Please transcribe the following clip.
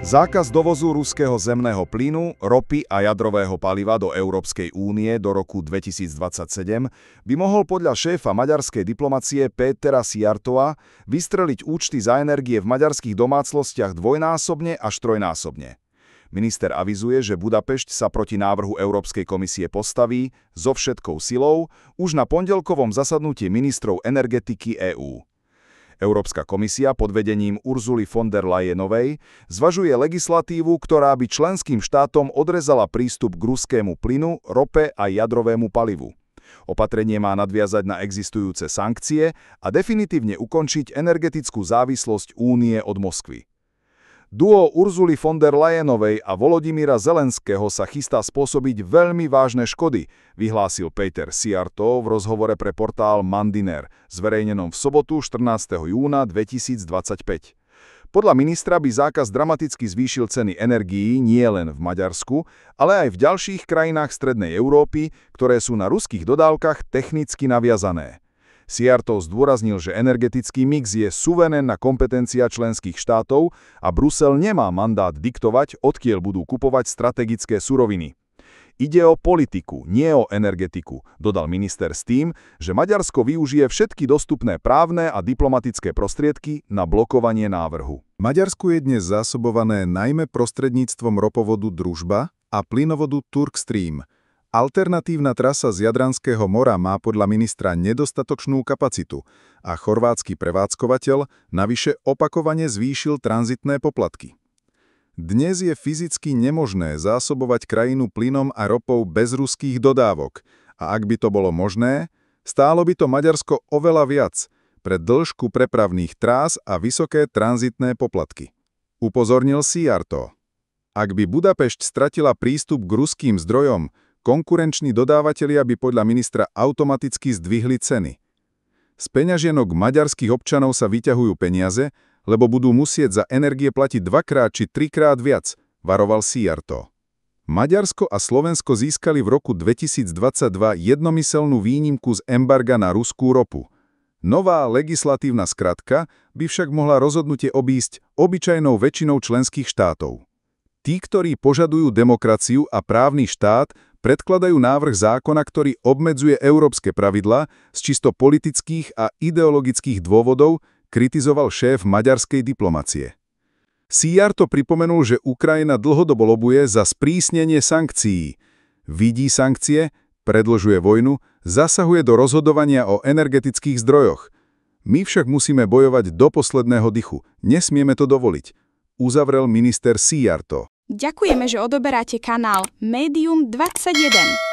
Zákaz dovozu ruského zemného plynu, ropy a jadrového paliva do Európskej únie do roku 2027 by mohol podľa šéfa maďarskej diplomacie Pétera Szijjártóa vystreliť účty za energie v maďarských domácnostiach dvojnásobne až trojnásobne. Minister avizuje, že Budapešť sa proti návrhu Európskej komisie postaví so všetkou silou už na pondelkovom zasadnutí ministrov energetiky EÚ. Európska komisia pod vedením Ursuly von der Leyenovej zvažuje legislatívu, ktorá by členským štátom odrezala prístup k ruskému plynu, rope a jadrovému palivu. Opatrenie má nadviazať na existujúce sankcie a definitívne ukončiť energetickú závislosť Únie od Moskvy. Duo Ursuly von der Leyenovej a Volodymyra Zelenského sa chystá spôsobiť veľmi vážne škody, vyhlásil Péter Szijjártó v rozhovore pre portál Mandiner, zverejnenom v sobotu 14. júna 2025. Podľa ministra by zákaz dramaticky zvýšil ceny energií nie len v Maďarsku, ale aj v ďalších krajinách strednej Európy, ktoré sú na ruských dodávkach technicky naviazané. Szijjártó zdôraznil, že energetický mix je suverénna kompetencia členských štátov a Brusel nemá mandát diktovať, odkiaľ budú kupovať strategické suroviny. Ide o politiku, nie o energetiku, dodal minister s tým, že Maďarsko využije všetky dostupné právne a diplomatické prostriedky na blokovanie návrhu. Maďarsko je dnes zásobované najmä prostredníctvom ropovodu Družba a plynovodu Turkstream. Alternatívna trasa z Jadranského mora má podľa ministra nedostatočnú kapacitu a chorvátsky prevádzkovateľ navyše opakovane zvýšil tranzitné poplatky. Dnes je fyzicky nemožné zásobovať krajinu plynom a ropou bez ruských dodávok a ak by to bolo možné, stálo by to Maďarsko oveľa viac pre dĺžku prepravných trás a vysoké tranzitné poplatky. Upozornil Szijjártó. Ak by Budapešť stratila prístup k ruským zdrojom, konkurenční dodávatelia by podľa ministra automaticky zdvihli ceny. Z peňažienok maďarských občanov sa vyťahujú peniaze, lebo budú musieť za energie platiť 2-krát či 3-krát viac, varoval Szijjártó. Maďarsko a Slovensko získali v roku 2022 jednomyselnú výnimku z embarga na ruskú ropu. Nová legislatívna skratka by však mohla rozhodnutie obísť obyčajnou väčšinou členských štátov. Tí, ktorí požadujú demokraciu a právny štát, predkladajú návrh zákona, ktorý obmedzuje európske pravidlá z čisto politických a ideologických dôvodov, kritizoval šéf maďarskej diplomacie. Szijjártó pripomenul, že Ukrajina dlhodobo lobuje za sprísnenie sankcií. Vidí sankcie, predĺžuje vojnu, zasahuje do rozhodovania o energetických zdrojoch. My však musíme bojovať do posledného dychu. Nesmieme to dovoliť, uzavrel minister Szijjártó. Ďakujeme, že odoberáte kanál Médium 21.